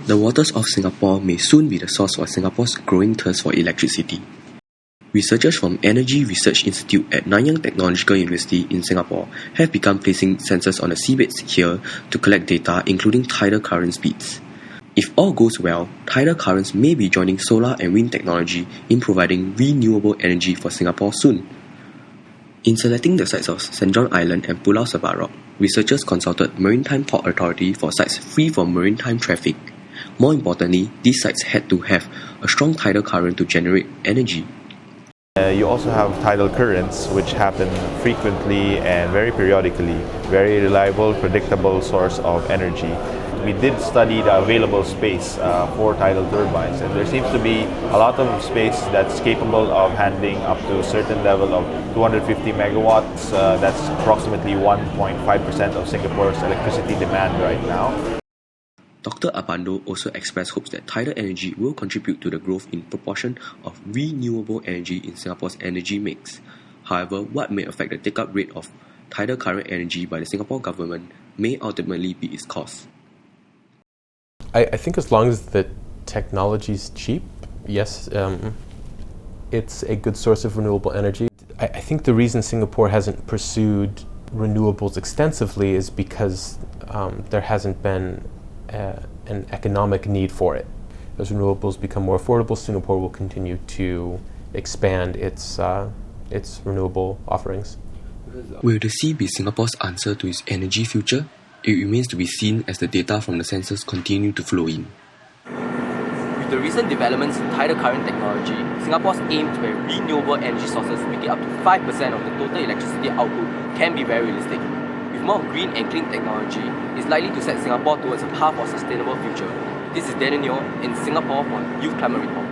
The waters of Singapore may soon be the source for Singapore's growing thirst for electricity. Researchers from Energy Research Institute at Nanyang Technological University in Singapore have begun placing sensors on the seabeds here to collect data including tidal current speeds. If all goes well, tidal currents may be joining solar and wind technology in providing renewable energy for Singapore soon. In selecting the sites of St. John Island and Pulau Sebarok, researchers consulted Maritime Port Authority for sites free from maritime traffic. More importantly, these sites had to have a strong tidal current to generate energy. You also have tidal currents, which happen frequently and very periodically. Very reliable, predictable source of energy. We did study the available space for tidal turbines, and there seems to be a lot of space that's capable of handling up to a certain level of 250 megawatts. That's approximately 1.5% of Singapore's electricity demand right now. Dr. Abando also expressed hopes that tidal energy will contribute to the growth in proportion of renewable energy in Singapore's energy mix. However, what may affect the take-up rate of tidal current energy by the Singapore government may ultimately be its cost. I think as long as the technology is cheap, yes, it's a good source of renewable energy. I think the reason Singapore hasn't pursued renewables extensively is because there hasn't been an economic need for it. As renewables become more affordable, Singapore will continue to expand its renewable offerings. Will the sea be Singapore's answer to its energy future? It remains to be seen as the data from the sensors continue to flow in. With the recent developments in tidal current technology, Singapore's aim to have renewable energy sources making up to 5% of the total electricity output can be very realistic. With more green and clean technology, it's likely to set Singapore towards a path of sustainable future. This is Daniel Neo in Singapore for Youth Climate Report.